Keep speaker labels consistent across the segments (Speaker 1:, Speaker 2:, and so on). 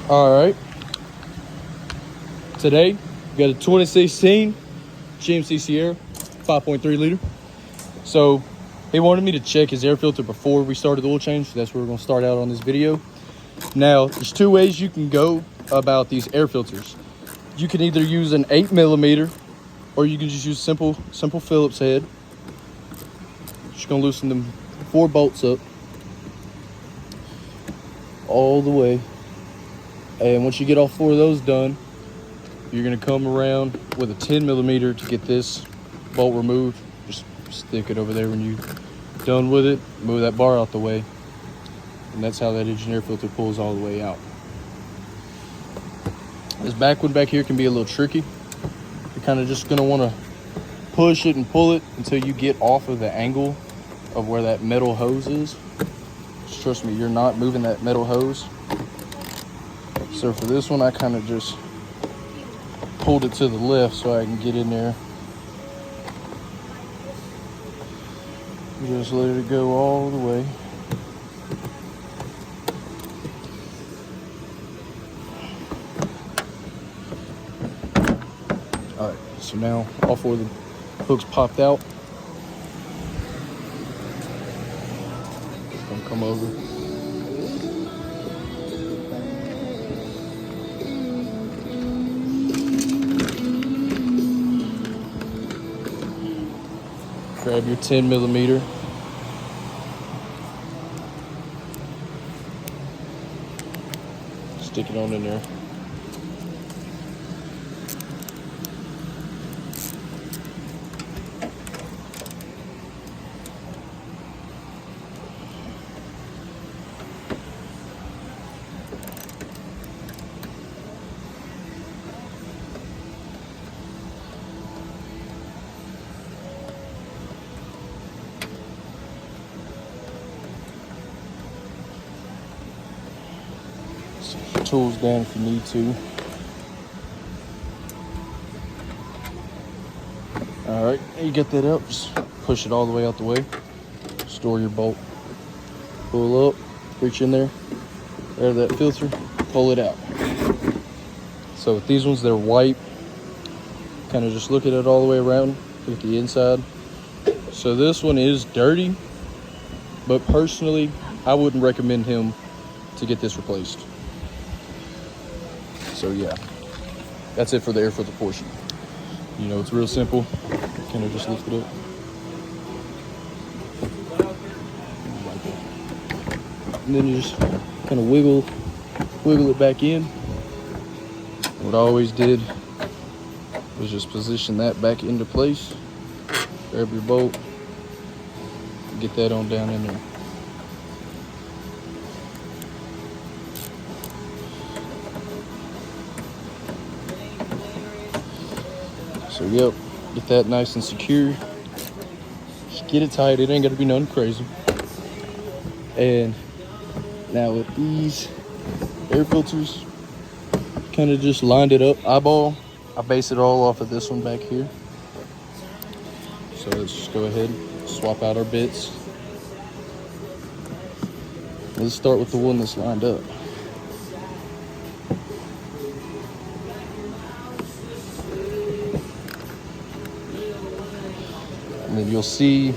Speaker 1: All right. Today, we got a 2016 GMC Sierra, 5.3 liter. So, he wanted me to check his air filter before we started the oil change. So that's where we're going to start out on this video. Now, there's two ways you can go about these air filters. You can either use an 8mm, or you can just use simple Phillips head. Just going to loosen them 4 bolts up all the way. And once you get all 4 of those done, you're going to come around with a 10mm to get this bolt removed. Just stick it over there when you're done with it. Move that bar out the way. And that's how that engine air filter pulls all the way out. This back one back here can be a little tricky. You're kind of just going to want to push it and pull it until you get off of the angle of where that metal hose is. Just trust me, you're not moving that metal hose. So for this one, I kind of just pulled it to the left so I can get in there. Just let it go all the way. All right, so now all 4 of the hooks popped out. Just gonna come over. Grab your 10mm. Stick it on in there. Tools down if you need to. All right, you get that out, just push it all the way out the way. Store your bolt. Pull up, reach in there, grab that filter, pull it out. So with these ones, they're white. Kind of just look at it all the way around, look at the inside. So this one is dirty, but personally, I wouldn't recommend him to get this replaced. So yeah, that's it for the air filter portion. You know, it's real simple. Kind of just lift it up. And then you just kind of wiggle it back in. What I always did was just position that back into place. Grab your bolt, get that on down in there. So yep, get that nice and secure. Just get it tight, it ain't gotta be nothing crazy. And now with these air filters, kind of just lined it up, eyeball. I base it all off of this one back here. So let's just go ahead and swap out our bits. Let's start with the one that's lined up. And then you'll see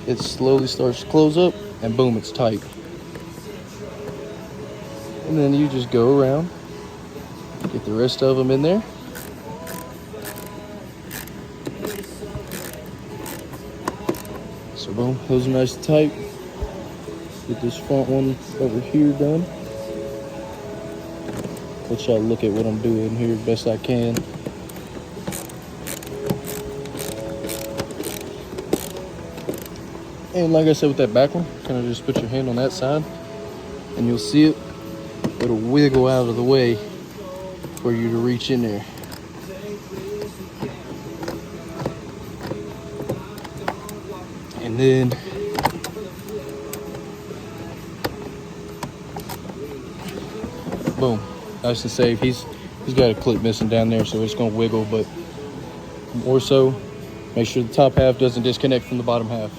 Speaker 1: it slowly starts to close up, and boom, it's tight. And then you just go around, get the rest of them in there. So boom, those are nice and tight. Get this front one over here done. Let y'all look at what I'm doing here best I can. And like I said with that back one, kind of just put your hand on that side and you'll see it. It'll wiggle out of the way for you to reach in there. And then boom, nice and safe. He's got a clip missing down there, so it's gonna wiggle, but more so, make sure the top half doesn't disconnect from the bottom half.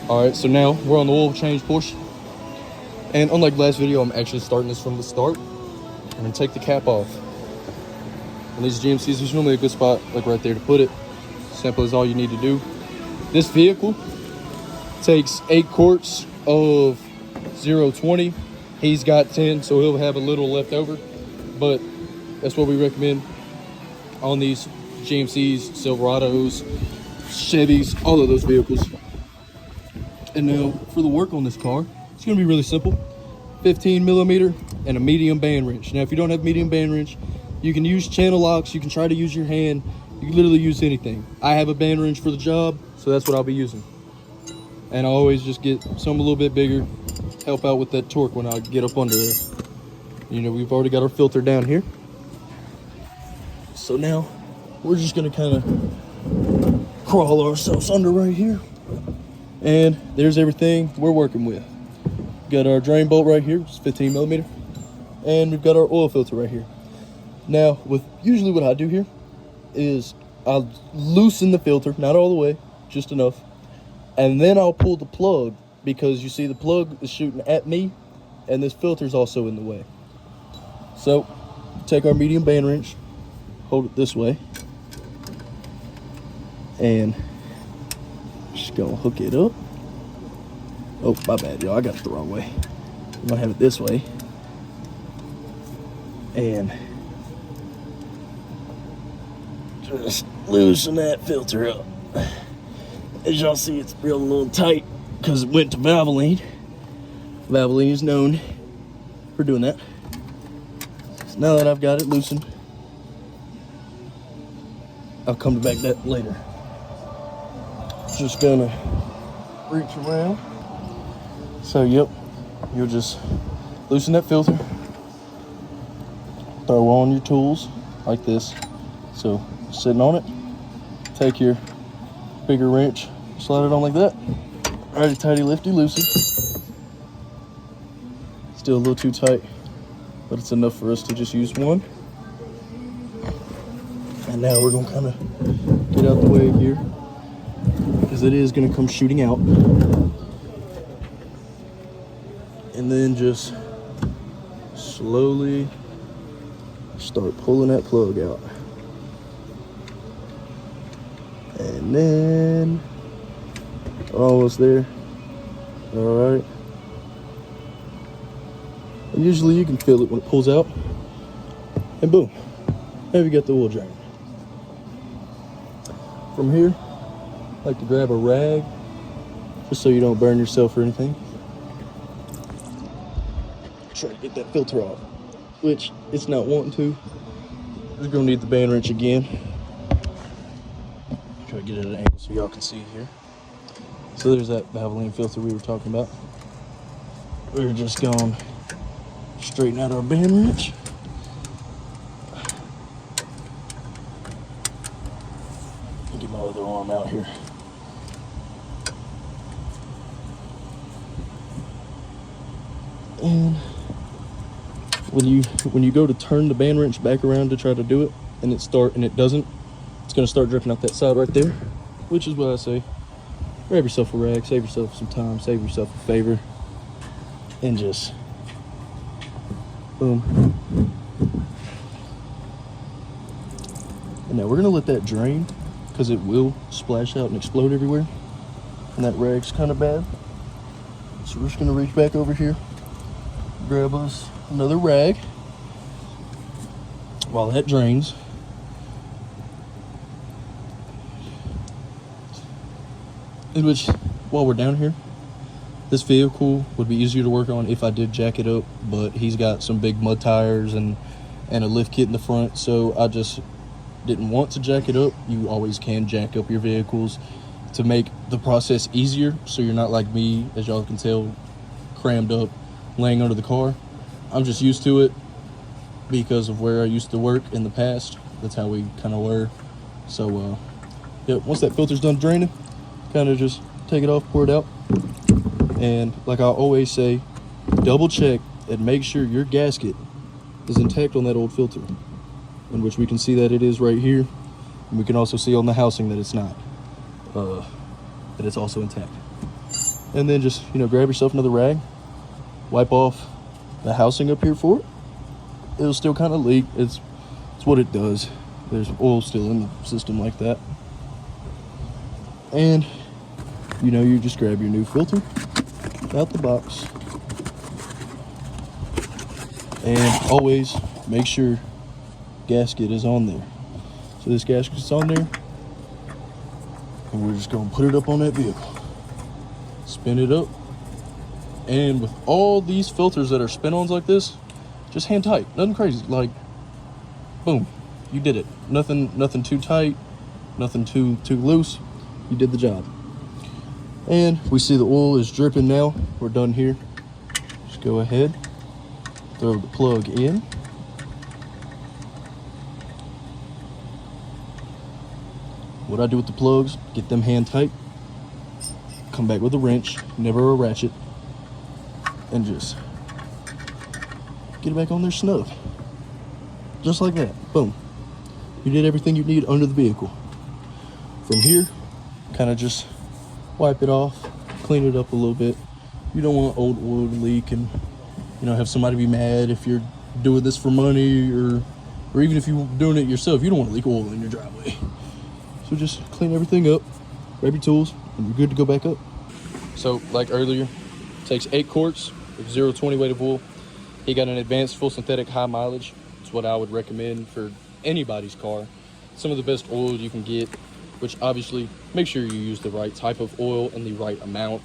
Speaker 1: All right, so now we're on the oil change portion. And unlike last video, I'm actually starting this from the start. I'm gonna take the cap off. And these GMCs, there's normally a good spot like right there to put it. Simple as all you need to do. This vehicle takes 8 quarts of 0.20. He's got 10, so he'll have a little left over. But that's what we recommend on these GMCs, Silverados, Chevys, all of those vehicles. And now for the work on this car, it's gonna be really simple. 15 millimeter and a medium band wrench. Now, if you don't have medium band wrench, you can use channel locks. You can try to use your hand. You can literally use anything. I have a band wrench for the job, so that's what I'll be using. And I always just get some a little bit bigger, help out with that torque when I get up under there. You know, we've already got our filter down here. So now we're just gonna kind of crawl ourselves under right here. And there's everything we're working with. Got our drain bolt right here, it's 15 millimeter. And we've got our oil filter right here. Now, usually what I do here is I'll loosen the filter, not all the way, just enough. And then I'll pull the plug, because you see the plug is shooting at me and this filter is also in the way. So take our medium band wrench, hold it this way, and just gonna hook it up. Oh, my bad, y'all, I got it the wrong way. I'm gonna have it this way. And just loosen that filter up. As y'all see, it's real a little tight because it went to Valvoline. Valvoline is known for doing that. So now that I've got it loosened, I'll come back to that later. Just gonna reach around. So, yep, you'll just loosen that filter, throw on your tools like this. So, sitting on it, take your bigger wrench, slide it on like that. Righty tighty lifty loosey. Still a little too tight, but it's enough for us to just use one. And now we're gonna kind of get out the way here, because it is gonna come shooting out. And then just slowly start pulling that plug out. And then almost there. All right. And usually you can feel it when it pulls out. And boom, now you got the oil drain. From here, I like to grab a rag, just so you don't burn yourself or anything. Try to get that filter off, which it's not wanting to. We're gonna need the band wrench again. Try to get it at an angle so y'all can see here. So there's that Valvoline filter we were talking about. We're just gonna straighten out our band wrench. Get my other arm out here. And when you go to turn the band wrench back around to try to do it, and it doesn't, it's gonna start dripping out that side right there, which is what I say. Grab yourself a rag, save yourself some time, save yourself a favor, and just boom. And now we're gonna let that drain, because it will splash out and explode everywhere, and that rag's kind of bad. So we're just gonna reach back over here, grab us another rag while that drains. In which, while we're down here, this vehicle would be easier to work on if I did jack it up, but he's got some big mud tires and a lift kit in the front, so I just didn't want to jack it up. You always can jack up your vehicles to make the process easier, so you're not like me, as y'all can tell, crammed up, laying under the car. I'm just used to it because of where I used to work in the past. That's how we kind of were. So, yeah, once that filter's done draining, kind of just take it off, pour it out. And like I always say, double check and make sure your gasket is intact on that old filter, in which we can see that it is right here. And we can also see on the housing that it's not, that it's also intact. And then just, grab yourself another rag wipe off the housing up here for it. It'll still kind of leak. It's what it does. There's oil still in the system like that. And you know, you just grab your new filter out the box, and always make sure gasket is on there. So this gasket's on there, and we're just gonna put it up on that vehicle, spin it up, and with all these filters that are spin-ons like this, just hand tight, nothing crazy, like boom, you did it. Nothing too tight, nothing too loose. You did the job. And we see the oil is dripping now. We're done here. Just go ahead, throw the plug in. What I do with the plugs, get them hand tight, come back with a wrench, never a ratchet, and just get it back on there snug. Just like that, boom. You did everything you need under the vehicle. From here, kind of just wipe it off, clean it up a little bit. You don't want old oil to leak and, you know, have somebody be mad if you're doing this for money, or even if you're doing it yourself. You don't want to leak oil in your driveway. So just clean everything up, grab your tools, and you're good to go back up. So like earlier, it takes 8 quarts of 0.20 weight of oil. He got an advanced full synthetic high mileage. It's what I would recommend for anybody's car. Some of the best oil you can get, which obviously make sure you use the right type of oil and the right amount.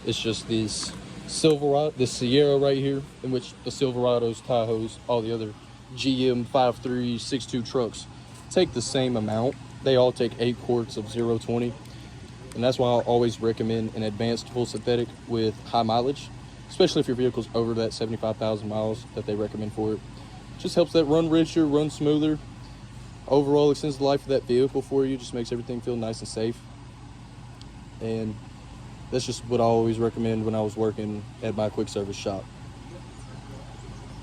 Speaker 1: It's just this Sierra right here, in which the Silverados, Tahoes, all the other GM 5362 trucks take the same amount. They all take 8 quarts of 0.20, and that's why I always recommend an advanced full synthetic with high mileage, especially if your vehicle's over that 75,000 miles that they recommend for it. Just helps that run richer, run smoother. Overall extends the life of that vehicle for you, just makes everything feel nice and safe. And that's just what I always recommend when I was working at my quick service shop.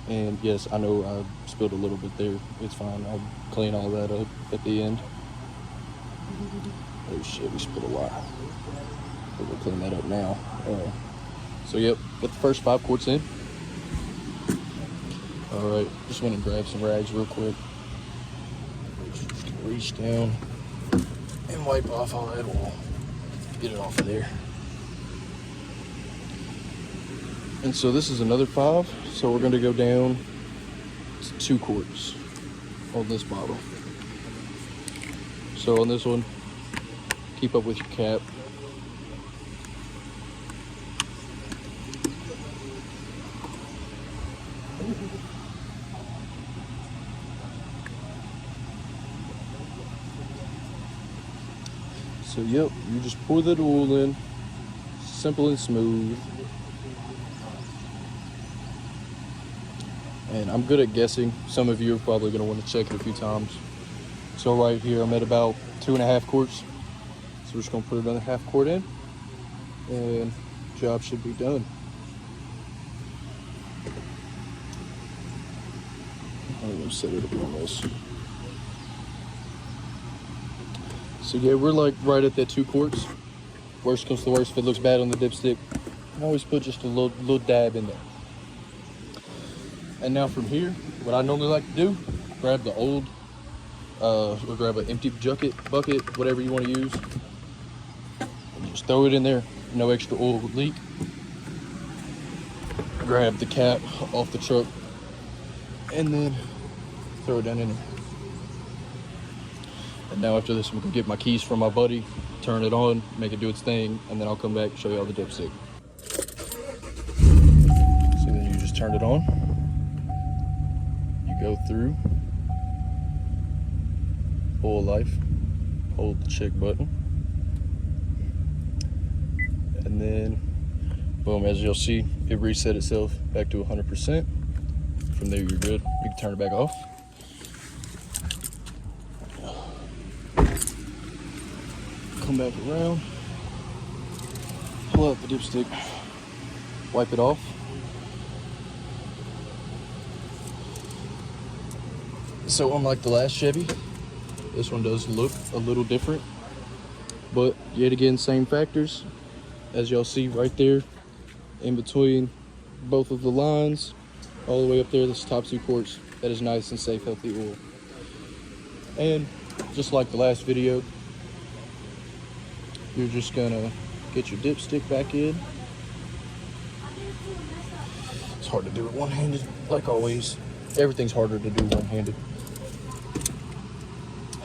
Speaker 1: And yes, I know I spilled a little bit there. It's fine, I'll clean all that up at the end. Oh shit, we spilled a lot. But we'll clean that up now. So yep, get the first 5 quarts in. All right, just went and grabbed some rags real quick. Just gonna reach down and wipe off all that oil. Get it off of there. And so this is another 5. So we're gonna go down to 2 quarts on this bottle. So on this one, keep up with your cap. So yep, you just pour that oil in, simple and smooth. And I'm good at guessing. Some of you are probably gonna want to check it a few times. So right here, I'm at about 2.5 quarts. So we're just gonna put another 1/2 quart in, and job should be done. I'm gonna set it up on this. So yeah, we're like right at that 2 quarts. Worst comes to worst, if it looks bad on the dipstick, I always put just a little dab in there. And now from here, what I normally like to do, grab the old, or grab an empty bucket, whatever you want to use, and just throw it in there. No extra oil would leak. Grab the cap off the truck, and then throw it down in there. And now after this, I'm gonna get my keys from my buddy, turn it on, make it do its thing, and then I'll come back and show you all the dipstick. So then you just turn it on. You go through, oil life, hold the check button, and then boom, as you'll see, it reset itself back to 100%. From there, you're good. You can turn it back off. Come back around, pull out the dipstick, wipe it off. So unlike the last Chevy, this one does look a little different, but yet again, same factors as y'all see right there in between both of the lines all the way up there. This top 2 quarts, that is nice and safe, healthy oil. And just like the last video, you're just gonna get your dipstick back in. It's hard to do it one-handed, like always. Everything's harder to do one-handed.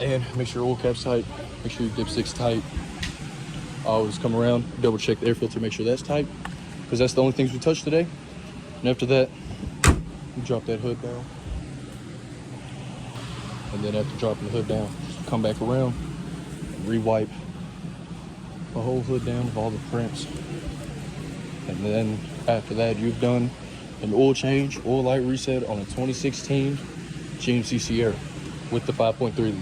Speaker 1: And make sure your oil cap's tight. Make sure your dipstick's tight. Always come around, double check the air filter, make sure that's tight, because that's the only things we touched today. And after that, you drop that hood down. And then after dropping the hood down, just come back around and re-wipe the whole hood down of all the crimps. And then after that, you've done an oil change, oil light reset on a 2016 GMC Sierra with the 5.3 liter.